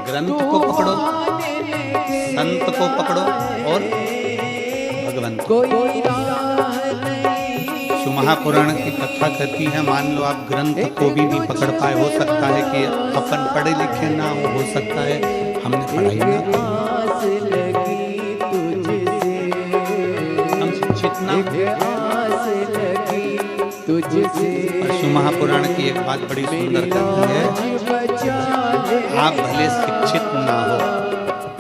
ग्रंथ को पकड़ो, संत को पकड़ो और भगवंत को। महापुराण की कथा कहती है, मान लो आप ग्रंथ को भी नहीं पकड़ पाए, हो सकता है कि अपन पढ़े लिखे ना हो सकता है हमने पढ़ाई ना हम शिक्षित ना। परशु महापुराण की एक बात बड़ी सुंदर कहती है, आप भले शिक्षित ना हो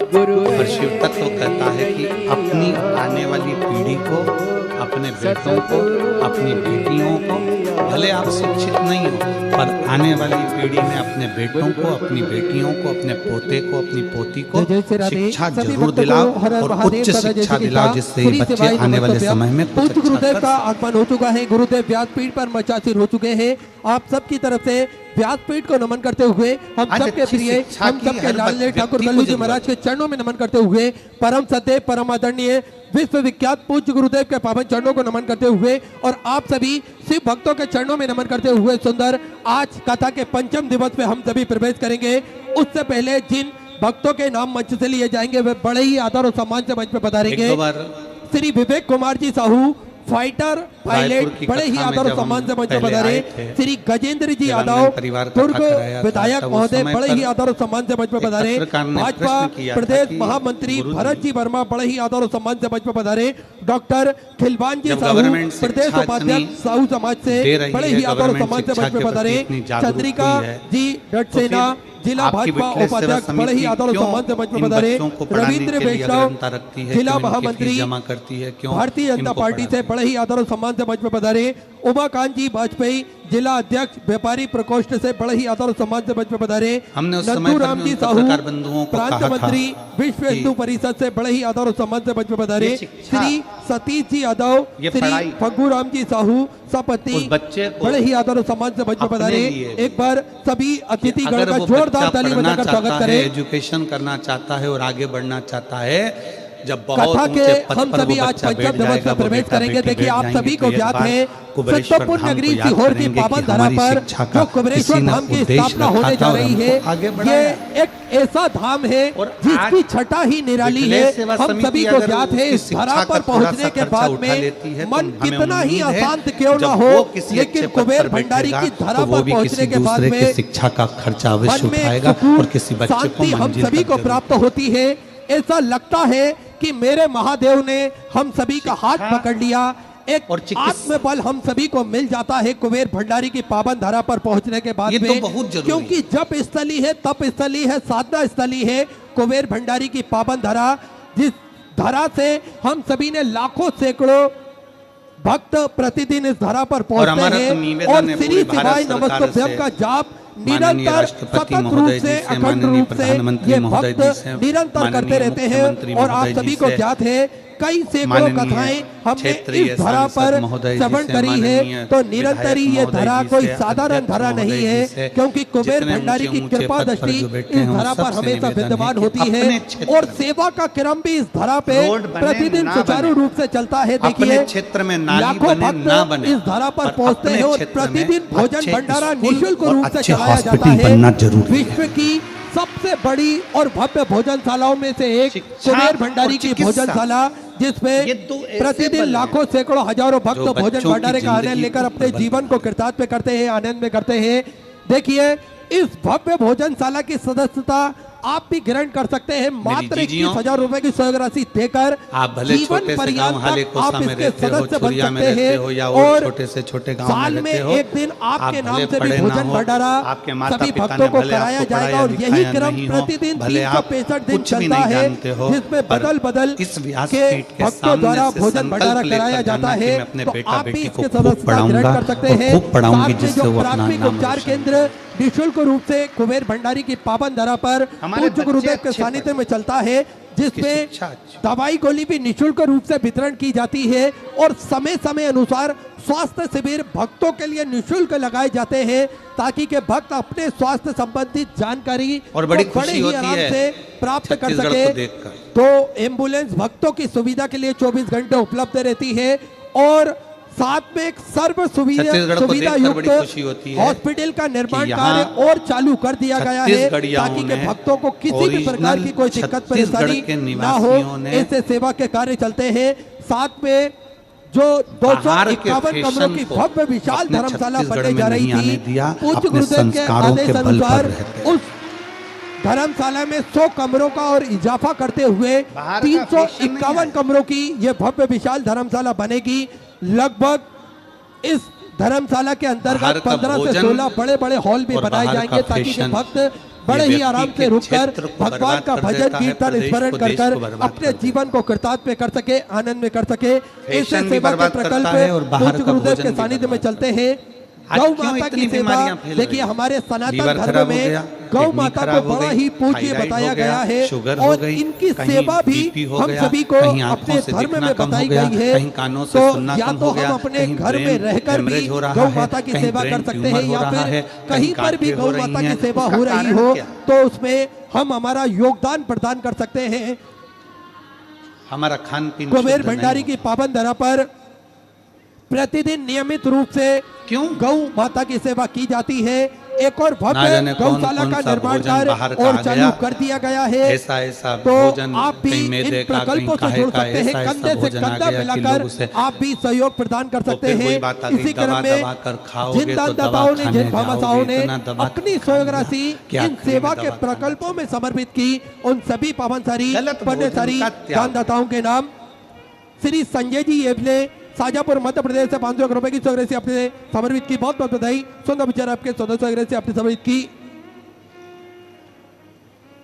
पर शिव तत्व कहता है कि अपनी आने वाली पीढ़ी को, अपने बेटों को, अपनी बेटियों को, भले आप शिक्षित नहीं हो पर आने वाली पीढ़ी में अपने बेटों को, अपनी बेटियों को, अपने पोते को, अपनी पोती को शिक्षा जरूर दिलाओ और उच्च शिक्षा दिलाओ, जिससे बच्चे आने वाले समय में कुछ अच्छा गुरुदेव का आगमन हो चुका है। गुरुदेव व्यासपीठ पर मचासिर हो चुके हैं। आप सबकी तरफ से व्यासपीठ को नमन करते हुए, हम सबके प्रिय, हम सबके लाडले ठाकुर कल्लू जी महाराज के चरणों में नमन करते हुए, परम सत्य, परम आदरणीय, विश्व विख्यात पूज्य गुरुदेव के पावन चरणों को नमन करते हुए और आप सभी शिव भक्तों के चरणों में नमन करते हुए सुंदर आज कथा के पंचम दिवस में हम सभी प्रवेश करेंगे। उससे पहले जिन भक्तों के नाम मंच से लिए जाएंगे वे बड़े ही आदर और सम्मान से मंच पे पधारेंगे। श्री विवेक कुमार जी साहू, फाइटर पायलट, बड़े ही आदर और सम्मान से मंच पर पधारे। श्री गजेंद्र जी यादव, दुर्ग विधायक महोदय, बड़े ही आदर और सम्मान से मंच पर पधारे। भाजपा प्रदेश महामंत्री भरत जी वर्मा, बड़े ही आदर और सम्मान से मंच पर पधारे। डॉक्टर खिलवान जी साहू, प्रदेश उपाध्यक्ष साहू समाज से, बड़े ही आदर और सम्मान से मंच पर पधारे। चंद्रिका जी डट सेना, जिला भाजपा उपाध्यक्ष, बड़े ही आदर और सम्मान से मंच पर पधारे। रविंद्र वैष्णव, जिला महामंत्री भारतीय जनता पार्टी से, बड़े ही आदर और सम्मान से मंच पर पधारे। उमाकांत जी वाजपेयी, जिला अध्यक्ष व्यापारी प्रकोष्ठ से, बड़े ही आदर और सम्मान से मंच पर पधारे। नंदू राम जी साहू, प्रांत मंत्री विश्व हिंदू परिषद से, बड़े ही आदर और सम्मान से मंच पर पधारे। श्री सतीश जी यादव, श्री फग्गू राम जी साहू सपति, बड़े ही आदर और सम्मान से मंच पर पधारे। एक बार सभी अतिथिगण का जोरदार ताली बजाकर स्वागत करें। एजुकेशन करना चाहता है और आगे बढ़ना चाहता है, जब कथा के हम सभी आज पंचम दिवस में प्रवेश करेंगे। देखिए आप सभी को ज्ञात है, सत्तरपुर नगरी सीहोर की पावन धरा पर जो कुबेरेश्वर धाम की स्थापना होने जा रही है, ये एक ऐसा धाम है जिसकी छटा ही निराली है। हम सभी को ज्ञात है, इस धरा पर पहुंचने के बाद में मन कितना ही अशांत क्यों ना हो, लेकिन कुबेर भंडारी की धरा पर पहुंचने के बाद में शिक्षा का खर्चा अवश्य उठाएगा और किसी बच्चे को हम सभी को प्राप्त होती है। ऐसा लगता है कि मेरे महादेव ने हम सभी का हाथ पकड़ लिया, एक आत्मबल हम सभी को मिल जाता है कुबेर भंडारी की पावन धरा पर पहुंचने के बाद में, क्योंकि जप स्थली है, तप स्थली है, साधना स्थली है कुबेर भंडारी की पावन धरा, जिस धरा से हम सभी ने लाखों सैकड़ों भक्त प्रतिदिन इस धरा पर पहुंचते हैं और श्री शिवाय नमस्तुभ्यम का जाप निरंतर सतत रूप से, अखंड रूप से ये भक्त निरंतर करते रहते हैं। और आप सभी को ज्ञात है, कई सैकड़ों कथाएं हमने इस धरा पर श्रवण करी है, तो निरंतर ही ये धरा कोई साधारण धरा नहीं है, क्योंकि कुबेर भंडारी की कृपा दृष्टि इस धरा पर हमेशा विद्यमान होती है और सेवा का क्रम भी इस धरा पे प्रतिदिन सुचारू रूप से चलता है। देखिए क्षेत्र में लाखों भक्त इस धरा पर पहुंचते हैं और प्रतिदिन भोजन भंडारा निःशुल्क रूप से चलाया जाता है। विश्व की सबसे बड़ी और भव्य भोजनशालाओं में से एक कुबेर भंडारी की भोजनशाला, जिसमें प्रतिदिन लाखों सैकड़ों हजारों भक्त भोजन भंडारे का आनंद लेकर अपने जीवन को कृतार्थ में करते हैं, आनंद में करते हैं। देखिए इस भव्य भोजनशाला की सदस्यता आप भी ग्रहण कर सकते हैं मात्र 21,000 रुपए की सहयोग राशि देकर। आप भले छोटे से गांव हाले कोसा में रहते हो, छुरिया में रहते हो या और छोटे से छोटे गांव में रहते हो, एक दिन आपके नाम से भी भोजन भंडारा सभी भक्तों को कराया जाएगा और यही क्रम प्रतिदिन 365 दिन चलता है, जिसमें बदल बदल के भक्तों द्वारा भोजन भंडारा कराया जाता है। तो आप भी इसके सदस्यता ग्रहण कर सकते हैं। जो प्राथमिक उपचार केंद्र निःशुल्क रूप से कुबेर भंडारी की पावन धरा पर पूज्य गुरुदेव के सानिध्य में चलता है, जिसमें दवाई गोली भी निःशुल्क रूप से वितरण की जाती है और समय समय अनुसार स्वास्थ्य शिविर भक्तों के लिए निःशुल्क लगाए जाते हैं, ताकि के भक्त अपने स्वास्थ्य संबंधित जानकारी और बड़ी खुशी होती है से प्राप्त कर सके। तो एम्बुलेंस भक्तों की सुविधा के लिए 24 घंटे उपलब्ध रहती है और साथ में एक सर्व सुविधा छत्तीसगढ़ को सुविधा देखकर बड़ी युक्त खुशी होती है हॉस्पिटल का निर्माण कि यहाँ कार्य और चालू कर दिया गया है, छत्तीसगढ़ियाओं ताकि के ने, भक्तों को किसी भी प्रकार की कोई दिक्कत छत्तीसगढ़ परेशानी के ना हो। निवासियों ने ऐसे सेवा के कार्य चलते हैं। साथ में जो बाहर के 251 कमरों की फैशन को भव्य विशाल अपने धर्मशाला छत्तीसगढ़ बनने में जा रही नहीं आने थी, दिया, उच्च अपने गुरुदेव के संस्कारों के आदेश बल पर अनुसार रहते। उस धर्मशाला में 100 कमरों का और इजाफा करते हुए बाहर का फैशन नहीं 351 है। कमरों की यह भव्य विशाल धर्मशाला बनेगी। लगभग इस धर्मशाला के बाहर अंतर्गत का 15 से भोजन 16 बड़े बड़े हॉल भी और बनाए बाहर जाएंगे, का ताकि के फैशन भक्त बड़े ही व्यक्ति आराम के से रुककर क्षेत्र को भगवान बर्बाद का कर भजन देता है, कीर्तन प्रदेश स्मरण को, कर देश कर को बर्बाद अपने कर देता है। जीवन को कृतार्थ में कर सके, आनंद में कर सके। ऐसे फैशन भी सेवा के बर्बाद करता प्रकल्प है और बाहर पूज्य का गुरुदेव भोजन के भी सानिध्य में बर्बाद चलते हैं। आज गौ क्यों माता इतनी की सेवा बीमारियां फैल देखिए, रही? हमारे सनातन लीवर धर्म खराब हो में गया, गौ किडनी माता खराब को हो बड़ा गई, ही पूज्य थायराइड बताया हो गया, गया है, शुगर हो और गई, इनकी कहीं सेवा भी बीपी हो हम गया, सभी को कहीं आंखों अपने से धर्म दिखना में कम हो बताई गया, गई है। कहीं कानों से तो सुनना या कम तो हो गया, हम अपने कहीं घर में ब्रेन रहकर भी हेमरेज हो रहा गौ है, माता की कहीं सेवा ब्रेन कर सकते ट्यूमर हैं, हो या रहा है, फिर कहीं पर भी गांठें गौ हो रही माता की हैं। सेवा उसका हो रही कारण हो क्या? तो उसमें हम हमारा योगदान प्रदान कर सकते हैं। हमारा खान पीन कुबेर शुद्ध भंडारी नहीं की पावन धरा पर प्रतिदिन नियमित रूप से क्यों? गौ माता की सेवा की जाती है। एक और ना भव्य जाने कौन गौशाला कौन का सा निर्माण भोजन कार्य बाहर का और आ चालू गया। कर दिया गया है। ऐसा ऐसा तो भोजन आप भी कहीं इन मैदे का, प्रकल्पों कहीं से जुड़ काहे सकते हैं, का, ऐसा कंधे से भोजन आ कंधा गया कि मिलाकर लोग उसे आप भी सहयोग प्रदान कर तो सकते फिर हैं। वही बात आ गई, इसी क्रम दवा में दवा कर खाओगे जिन तो दानदाताओं ने, दवाखाने जिन भामाशाहों ने जाओगे, इतना दवा अपनी खाने स्वयं राशि क्या इन खाने सेवा में के दवा प्रकल्पों में समर्पित की, उन सभी पावनसारी गलत भोजन पुण्यसारी का त्याग। दानदाताओं के नाम श्री संजय जी येबले शाजापुर मध्य प्रदेश से 500 रुपए की स्वग्रह से अपने समर्पित की। बहुत बहुत बधाई। सुंदर विचार आपके सदस्य से अपने समर्पित की।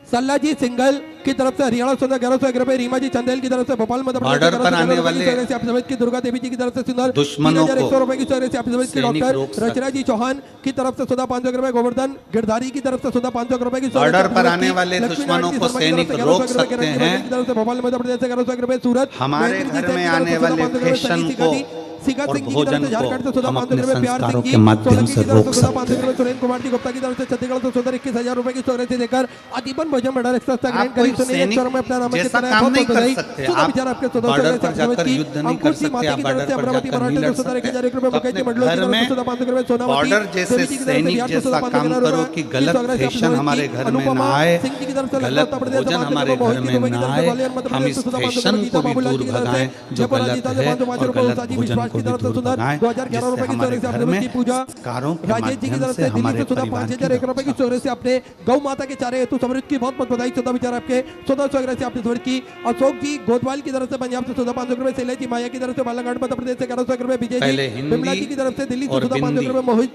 सल्ला जी सिंगल की तरफ से हरियाणा 1100 रुपए, रीमा जी चंदेल की तरफ से भोपाल मध्य प्रदेश बॉर्डर पर आने वाले से अपने समर्पित की, दुर्गा देवी जी की तरफ से सुंदर दुश्मनों को 3100 रुपए की स्वग्रह से अपने समर्पित की। सैनिक डॉक्टर रोक सकते। रचना जी चौहान की तरफ से सुधा 500 रुपए, गोवर्धन गिरधारी की तरफ से सुधा 500 रुपए की स्वग्रह से बॉर्डर पर अपने आने समर्पित की। वाले लक्ष्मी दुश्मनों नारायण को की शर्मा की सैनिक तरफ से रोक 1100 रुपए, सकते किरण हैं। की तरफ से भोपाल मध्य प्रदेश से 1100 रुपए, सूरत हमारे महेंद्र जी घर सेठ में की तरफ आने से सुधा वाले 500 रुपए, फैशन सनी को सिंह सिखा और सिंह जी की तरफ भोजन से झारखंड से को सुधा हम 500 अपने रुपए, प्यार सिंह संस्कारों जी के माध्यम सोलंकी से की तरफ रोक से सुधा सकते 500 रुपए, सुरेंद्र कुमार जी गुप्ता की तरफ से छत्तीसगढ़ से सुधा 21,000 रुपए की स्वग्रह से देकर आजीवन भोजन भंडार एक्सप्रेस तक ग्रहण आप कोई करी। सुनिए सैनिक में अपना नाम जैसा कितना काम बहुत नहीं बहुत कर बधाई। सकते। सुधा आप विचार आपके सुधा बॉर्डर स्वग्रह से पर जाकर की। युद्ध नहीं अंकुर कर जी सकते, माता आप की तरफ बॉर्डर से पर अमरावती जाकर मराठी नहीं से लड़ सुधा सकते। 1,000 रुपए, तो मुकेश जी अपने मंडलों की घर तरफ से में सुधा 500 रुपए, सोनावती बॉर्डर जैसे देवी जी की तरफ से सैनिक बिहार से जैसा सुधा 500 काम रुपए करो कि की गलत स्वग्रह से अपनी फैशन समर्पित हमारे की। घर में अनुपमा ना आए, सिंह जी की तरफ से गलत उत्तर प्रदेश से भोजन 500 हमारे रुपए, घर मोहित में दुबे की ना तरफ से आए। ग्वालियर मध्य हम प्रदेश इस से सुधा 500 फैशन रुपए, गीता को भी बाबूलाल दूर जी की तरफ से भगाएं जो जयपुर गलत राजस्थान से है 505 और रुपए, गलत उषा जी भोजन विश्वास को की भी तरफ से दूर सुंदर भगाएं 2011 रुपए की जिससे स्वग्रह से हमारे अपने घर की पूजा। में संस्कारों के राजेश जी की माध्यम तरफ से से दिल्ली हमारे से सुधा परिवार की 5,001 रुपए की स्वग्रह से अपने गौ माता के चारे हेतु समृद्ध की। बहुत बहुत बधाई। सुधा विचार आपके सुधा स्वग्रह से आपने समृद्ध की। अशोक जी गोदवाल की तरफ से पंजाब से सुधा 500 रुपए, शैलेश जी माया की तरफ से बालाघाट मध्य प्रदेश से 1100 रुपए, विजय पहले जी हिंदी बिमला जी की तरफ से दिल्ली से और सुधा 500 बिंदी रुपए, मोहित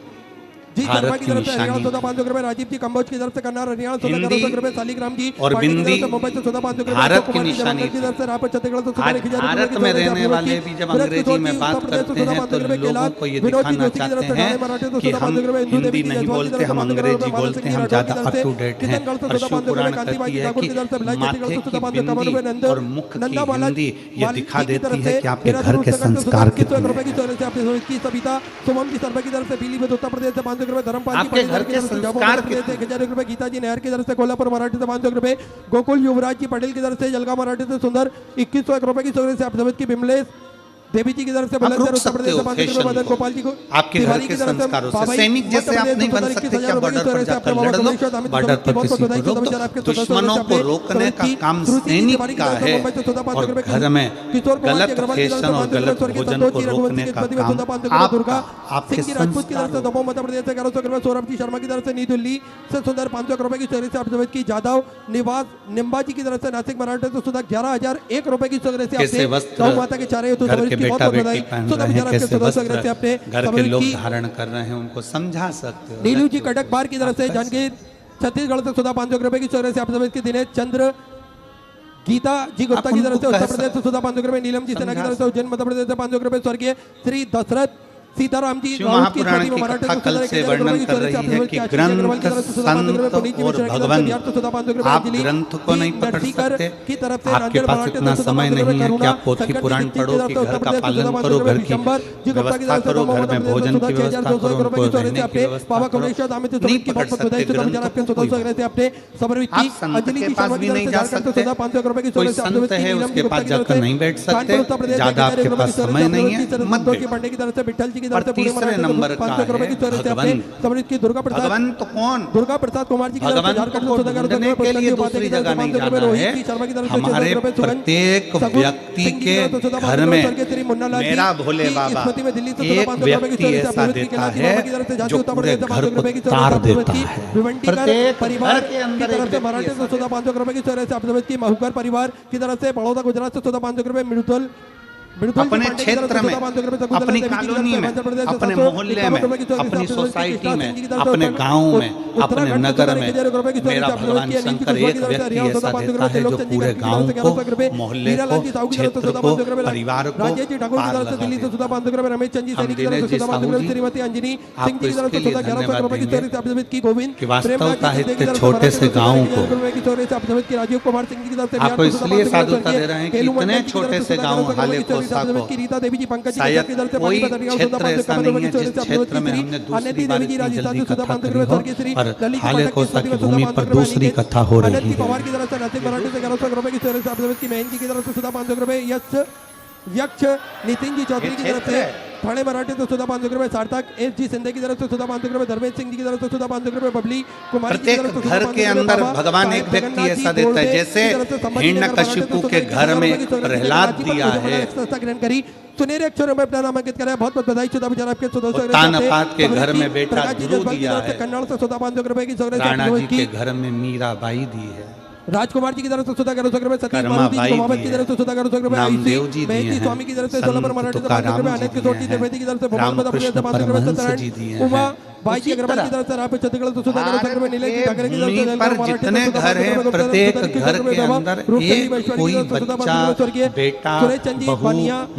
जी भारत शर्मा की की तरफ से हरियाणा निशानी। सुधा 500 रुपए, राजीव जी कंबोज की तरफ से कन्नौर हरियाणा सुधा हिंदी 1100 रुपए, सालिग्राम जी और पार्टी की तरफ बिंदी से मुंबई से सुधा 500 रुपए, भारत अशोक की कुमार जी निशानी जवाहर की तरफ से रायपुर छत्तीसगढ़ से सुधा आज 1,000 रुपए भारत की में स्वग्रह से रहने अपनी वाले की। भी जब विराट अंग्रेजी किशोर में जी बात उत्तर प्रदेश से करते सुधा हैं 500 तो रुपए, लोगों कैलाश को ये विनोद जी दिखाना जोशी की तरफ से चाहते ढाले मराठी हैं से कि सुधा हम 500 रुपए, हिंदू देवी हिंदी जी नहीं जयसवाल की बोलते, तरफ से हम 500 रुपए, अंग्रेजी बाबा बोलते सिंह हैं, जी हम राठौर की ज्यादा तरफ से अप टू डेट हैं। किशनगढ़ से और सुधा शिव 500 रुपए, पुराण कांति कहती बाई है ठाकुर कि की तरफ से भिलाई माथे छत्तीसगढ़ से की सुधा 500 रुपए, बिंदी नंद और मुख की नंदा बाला हिंदी ये वाल्मीकि दिखा की तरफ देती है से कि आपके देहरादून घर के उत्तराखंड से सुधा संस्कार 21 कितने रुपए की स्वग्रह से अपनी समर्पित की। सविता सुमन जी शर्मा की तरफ से पीलीभीत उत्तर प्रदेश से 500 रुपए, धर्मपाल जी आपके घर पाटीदार की के तरफ से संस्कार जम्मू प्रदेश से 1,000 रुपए, गीता जी नहर की तरफ से कोल्हापुर मराठी से 500 रुपए, गोकुल युवराज जी पटेल की तरफ से जलगांव मराठी से सुंदर 2101 रुपए की स्वग्रह से आप समझ की। बिमलेश देवी जी की तरफ से आप बुलंदशहर रोक उत्तर सकते प्रदेश हो से 500 फैशन रुपए, मदन को। गोपाल जी को आपके घर तिवारी के की तरफ से संस्कारों से बाबाई सैनिक जैसे मध्य आप प्रदेश नहीं बन से सकते 21,000 क्या रुपए की बॉर्डर पर स्वग्रह से जाकर अपने लड़ बाबा लो, सोमेश्वर धामी बॉर्डर की पर बहुत किसी बधाई। को रोक सुधा दो। आपके सदस्यों दुश्मनों से को अपने रोकने का समर्पित की। काम श्रुति जी सैनिक तिवारी की का तरफ से है मुंबई से सुधा 500 और रुपए की। घर में किशोर कुमार जी गलत अग्रवाल की तरफ से फैशन और 500 रुपए, गलत स्वर्गीय भोजन संतोष को जी रघुवंशी रोकने की का स्मृति में काम सुधा 500 रुपए, दुर्गा आपके सिंह जी राजपूत की तरफ से संस्कार दमोह मध्य प्रदेश से 1100 रुपए, सौरभ जी शर्मा की तरफ से नई दिल्ली से सुंदर 500 रुपए की स्वग्रह से आप समझ की। जादव निवास निम्बा जी की तरफ से नासिक मराठा से सुधा 11,001 रुपए की स्वग्रह से कैसे आपने वस्त्र गौ माता के चारे हेतु घर समर्पित के की। बहुत बेटा बहुत बेटी बधाई। पहन सुधा रहे हैं, विचार आपके कैसे सदस्य स्वग्रह से वस्त्र आपने घर के समर्पित लोग की। धारण कर रहे हैं उनको समझा सकते हो। नीलू जी कटक बार की तरफ से जानकी छत्तीसगढ़ से सुधा 500 रुपए की स्वग्रह से आप समझ की। दिनेश चंद्र गीता जी गुप्ता की तरफ से उत्तर प्रदेश से सुधा 500 रुपए, नीलम जी सेना की तरफ से उज्जैन मध्य प्रदेश से 500 रुपए, स्वर्गीय श्री दशरथ सीताराम जी शिव महापुराण की कथा कल से वर्णन कर रही है कि ग्रंथ, संत और भगवान, आप ग्रंथ को नहीं पकड़ सकते, आपके पास इतना समय नहीं है कि आप पोथी पुराण पढ़ो, कि घर का पालन करो, घर की व्यवस्था करो, घर में भोजन की व्यवस्था करो, उनको रहने की व्यवस्था करो, नहीं पकड़ सकते ग्रंथ को कोई। आप संत के पास भी नहीं जा सकते, कोई संत है उसके पास जाकर नहीं बैठ सकते, ज्यादा आपके पास समय नहीं है, मत बैठो। और तीसरे नंबर का है भगवंत। तो कौन? दुर्गा प्रसाद कुमार जी भगवंत को ढूंढने के लिए दूसरी जगह नहीं जाना है। हमारे प्रत्येक व्यक्ति के घर में मेरा भोले बाबा एक व्यक्ति ऐसा देता है जो पूरे घर को तार देता है। प्रत्येक घर के अंदर एक व्यक्ति ऐसा सुधा 500 रुपए की चौराहे से आप समझ की महुकर परिवार की तरफ से बड़ौदा गुजरात से सुधा 500 रुपए मृदुल अपने क्षेत्र में, अपनी कॉलोनी में, अपने मोहल्ले में, अपनी सोसाइटी में, अपने गांव में, अपने नगर में मेरा भगवान शंकर एक व्यक्ति ऐसा देता है जो पूरे गांव को, मोहल्ले को, क्षेत्र को, परिवार को पार लगा देता। रमेश चंद हम दिनेश जी साहू जी आपको इसके लिए धन्यवाद देंगे कि वास्तवता है इतने छोटे से गाँव को राजीव कुमार सिंह जी की तरफ से आपको इसलिए साधुता दे रहे हैं कि इतने छोटे से गाँव हाले को रीता देवी जी पंकज जी शायद कोई क्षेत्र ऐसा नहीं है जिस क्षेत्र में हमने दूसरी बार इतनी जल्दी कथा करी हो, और हाले कोसा की भूमि पर दूसरी कथा हो रही है। पवार की तरफ से नसीब मराठी से 1100 रुपए की चौराहे से आप की मेहन जी की तरफ से सुधा 500 रुपए, यक्ष नितिन जी चौधरी की तरफ से थाने मराठी से सुधा 500 रुपए, सार्थक एस जी सिंधे की तरफ से सुधा 500 रुपए, धर्मेश सिंह जी की तरफ से सुधा 500 रुपए, बबली कुमार की तरफ से घर के अंदर भगवान एक व्यक्ति ऐसा देता है जैसे हिरण्यकशिपु के घर में प्रहलाद दिया है। ग्रहण करी सुनहरे अक्षरों में अपना नाम अंकित करा है। बहुत बहुत बधाई शुदा विचार आपके तानापात के घर में बेटा ध्रुव दिया है। कन्नड़ से सुधा 500 रुपए की राणा जी के घर में मीराबाई दी है। राजकुमार जी की तरफ से सुधा 1100 रुपए, सतीश मारुति मोहम्मद की तरफ से सुधा 1100 रुपए, मेहती स्वामी की तरफ से 16 पर मराठी से 500 रुपए, अनित किशोर जी त्रिवेदी की तरफ से मोहम्मद अब्दुल से 500 रुपए, सत्यनारायण उमा भाई जी अग्रवाल की तरफ से आप छत्तीसगढ़ से सुधा 1100 रुपए, नीलेश जी ठाकरे की तरफ से पर जितने घर हैं प्रत्येक घर के अंदर एक कोई बच्चा, बेटा, बहू,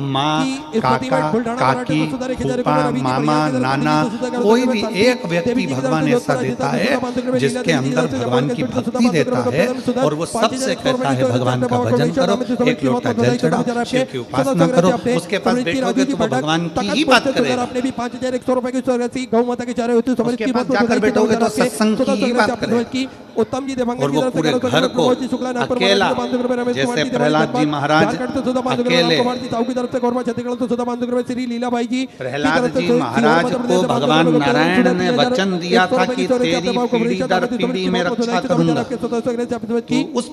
माँ, काका, काकी, फूफा, मामा, नाना, कोई भी एक व्यक्ति भगवान ऐसा देता है जिसके अंदर भगवान की भक्ति देता है और वो सबसे कहता है भगवान का भजन करो, एक लोटा जल चढ़ाओ, शिव की उपासना करो। उसके पास बैठोगे तो भगवान की ही बात करेगा। आपने भी 5100 रुपए की चौरासी गौ माता के चारे होते समझ की बात जाकर बैठोगे तो सत्संग की ही बात करेगा। उत्तम जी देवांग और वो पूरे घर को अकेला, जैसे प्रहलाद जी महाराज अकेले, प्रहलाद जी महाराज को भगवान नारायण ने वचन दिया था कि तेरी पीढ़ी दर पीढ़ी में रक्षा करूंगा। उस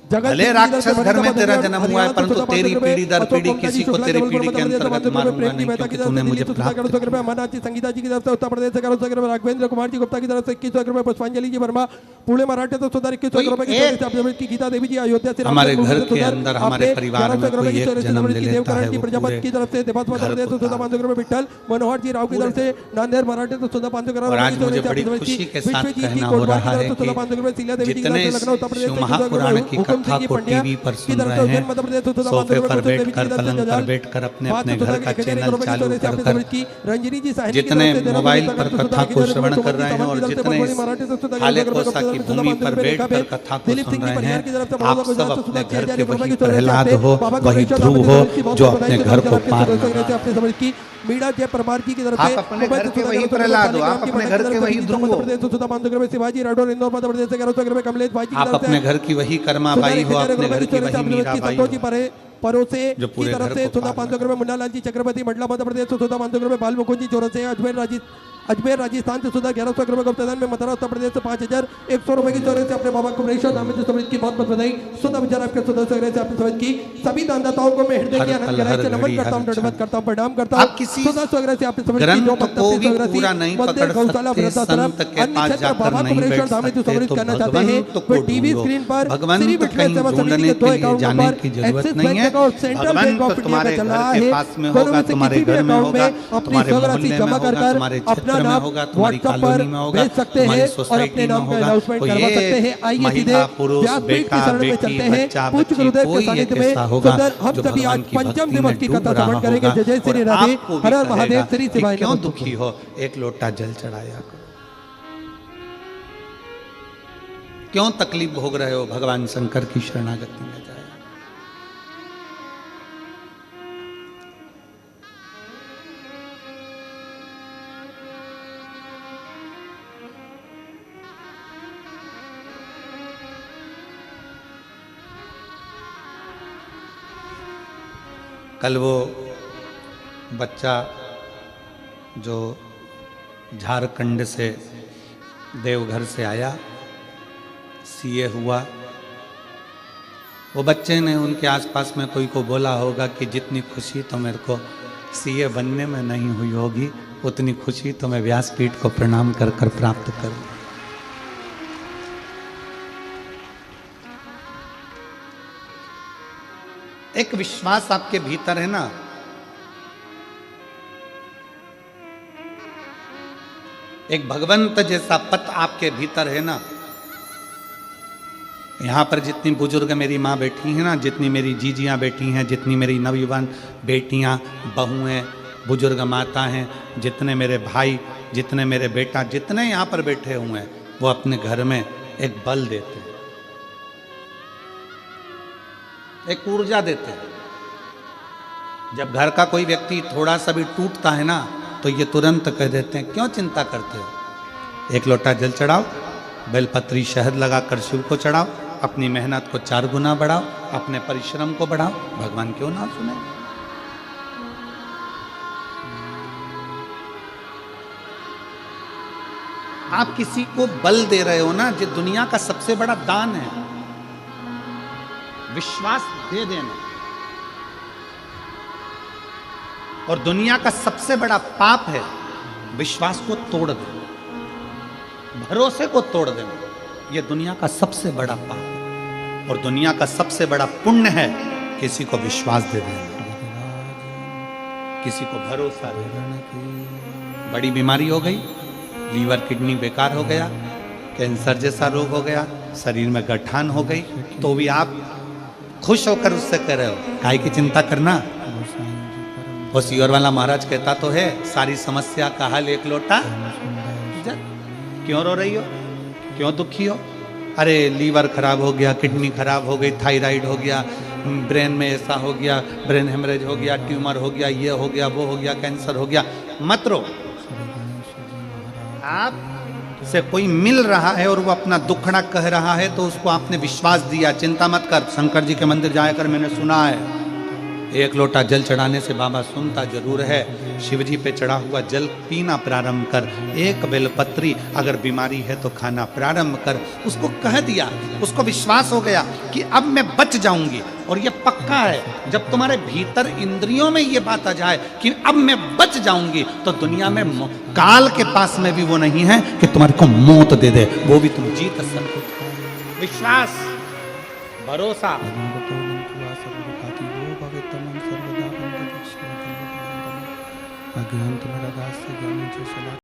भले राक्षस घर में तेरा जन्म हुआ है परंतु तेरी पीढ़ी दर पीढ़ी किसी को तेरी पीढ़ी के अंतर्गत मारूंगा नहीं, क्योंकि तूने मुझे प्राप्त किया। अमरनाथ जी संगीता जी की तरफ से उत्तर प्रदेश से 1100 रुपए, राघवेंद्र कुमार जी गुप्ता की तरफ से 2100 रुपए, पुष्पांजलि जी वर्मा पुणे मराठे तो सुधा 2100 रुपए की, गीता देवी जी अयोध्या से हमारे घर के अंदर हमारे परिवार में कोई एक जन्म ले लेता है वो प्रजापति की तरफ से देवात्मा प्रदेश से सुधा 500 रुपए, विठल मनोहर जी राव की तरफ से नांदेड़ मराठे तो सुधा 500 रुपए। आज मुझे बड़ी खुशी के साथ कहना हो रहा है कि जितने शिव महापुराण की कथा को टीवी पर सुन रहे हैं, सोफे पर बैठकर, पलंग पर बैठकर अपने अपने घर का चैनल चालू कर, जितने मोबाइल पर कथा को श्रवण कर रहे हैं और जितने हाले कोसा की भूमि पर बैठकर कथा को सुन रहे हैं, आप सब अपने घर के वही प्रहलाद हो, वही ध्रुव हो जो अपने घर को पार लगा। मीणा जय परमार जी की तरफ से आप अपने घर के वही प्रहलाद हो, आप अपने घर के वही ध्रुव हो। सुधा 500 रुपए, शिवाजी राठौर इंदौर मध्य प्रदेश से 1100 रुपए, कमलेश भाई जी आप अपने घर की वही कर्मा बाई हो, अपने घर की वही मीराबाई हो परोसे की तरफ से सुधा 500 रुपए, मुन्ना लाल जी चक्रवर्ती मंडला मध्य प्रदेश से सुधा 500 रुपए, बाल मुकुंद जी चौरस से अजमेर राजस्थान से सुधा 1100 रुपए, गुप्तदान में मथुरा उत्तर प्रदेश से 5100 रुपए की चौराहे से अपने बाबा कुमरेश्वर नाम में समझ की बहुत बहुत बधाई। सुधा विचार आपके सुधा चौराहे से आपने समझ की सभी दानदाताओं को मैं हृदय की आनंद गहराई से नमन करता हूं, दंडवत करता हूं, प्रणाम करता हूं। सुधा चौराहे से आपने समझ की जो भक्त से पूरा नहीं पकड़ सकते, संत के पास जाकर नहीं बैठ सकते तो भगवंत को टीवी स्क्रीन पर भगवंत कहीं ढूंढने के लिए जाने की जरूरत नहीं है। भगवंत तुम्हारे घर के पास में होगा, तुम्हारे घर में होगा, तुम्हारे मोहल्ले में होगा, तुम्हारे क्षेत्र क्षेत्र में आप होगा, तुम्हारी WhatsApp पर कॉलोनी में होगा, भेज सकते तुम्हारी हैं और सोसाइटी अपने में नाम का होगा। अनाउंसमेंट तो करवा ये सकते हैं। आइए सीधे महिला, पुरुष, व्यासपीठ की बेटा, शरण में बेटी, चलते हैं। बच्चा, पूज्य बच्ची, गुरुदेव के कोई एक सानिध्य में ऐसा होगा सुंदर हम जो सभी आज भगवान की पंचम भक्ति दिवस में की डूब कथा रहा श्रवण करेंगे। होगा जय जय श्री और राधे, आपको भी हर हर कहेगा महादेव, श्री कि शिवाय क्यों नमः। दुखी हो, एक लोटा जल चढ़ाया करो। क्यों तकलीफ भोग रहे हो, भगवान शंकर की शरणागति में जाए। कल वो बच्चा जो झारखंड से देवघर से आया, सीए हुआ, वो बच्चे ने उनके आसपास में कोई को बोला होगा कि जितनी खुशी तो मेरे को सीए बनने में नहीं हुई होगी, उतनी खुशी तो मैं व्यासपीठ को प्रणाम कर कर प्राप्त करूं। एक विश्वास आपके भीतर है ना, एक भगवंत जैसा पथ आपके भीतर है ना। यहां पर जितनी बुजुर्ग मेरी माँ बैठी हैं ना, जितनी मेरी जीजियां बैठी हैं, जितनी मेरी नवयुवान बेटियां, बहुएं, बुजुर्ग माता हैं, जितने मेरे भाई, जितने मेरे बेटा, जितने यहाँ पर बैठे हुए हैं, वो अपने घर में एक बल देते हैं, एक ऊर्जा देते हैं। जब घर का कोई व्यक्ति थोड़ा सा भी टूटता है ना, तो ये तुरंत कह देते हैं क्यों चिंता करते हो, एक लोटा जल चढ़ाओ, बेलपत्री शहद लगाकर शिव को चढ़ाओ, अपनी मेहनत को 4 गुना बढ़ाओ, अपने परिश्रम को बढ़ाओ, भगवान क्यों ना सुने। आप किसी को बल दे रहे हो ना, जो दुनिया का सबसे बड़ा दान है, विश्वास दे देना। और दुनिया का सबसे बड़ा पाप है विश्वास को तोड़ देना, भरोसे को तोड़ देना। यह दुनिया का सबसे बड़ा पाप है। और दुनिया का सबसे बड़ा पुण्य है किसी को विश्वास दे देना, किसी को भरोसा दे देना। बड़ी बीमारी हो गई, लीवर किडनी बेकार हो गया, कैंसर जैसा रोग हो गया, शरीर में गठान हो गई, तो भी आप खुश होकर उससे कह रहे हो काहे की चिंता करना। वो सीवर वाला महाराज कहता तो है, सारी समस्या का हल एक लोटा जल। क्यों रो रही हो, क्यों दुखी हो? अरे लीवर खराब हो गया, किडनी खराब हो गई, थायराइड हो गया, ब्रेन में ऐसा हो गया, ब्रेन हेमरेज हो गया, ट्यूमर हो गया, ये हो गया, वो हो गया, कैंसर हो गया। मत रो। आप से कोई मिल रहा है और वो अपना दुखड़ा कह रहा है तो उसको आपने विश्वास दिया, चिंता मत कर। शंकर जी के मंदिर जाकर मैंने सुना है, एक लोटा जल चढ़ाने से बाबा सुनता जरूर है। शिवजी पे चढ़ा हुआ जल पीना प्रारंभ कर, एक बेलपत्री अगर बीमारी है तो खाना प्रारंभ कर। उसको कह दिया, उसको विश्वास हो गया कि अब मैं बच जाऊंगी। और ये पक्का है, जब तुम्हारे भीतर इंद्रियों में ये बात आ जाए कि अब मैं बच जाऊंगी, तो दुनिया में काल के पास में भी वो नहीं है कि तुम्हारे को मौत दे दे, वो भी तुम जीत सकते हो। विश्वास, भरोसा,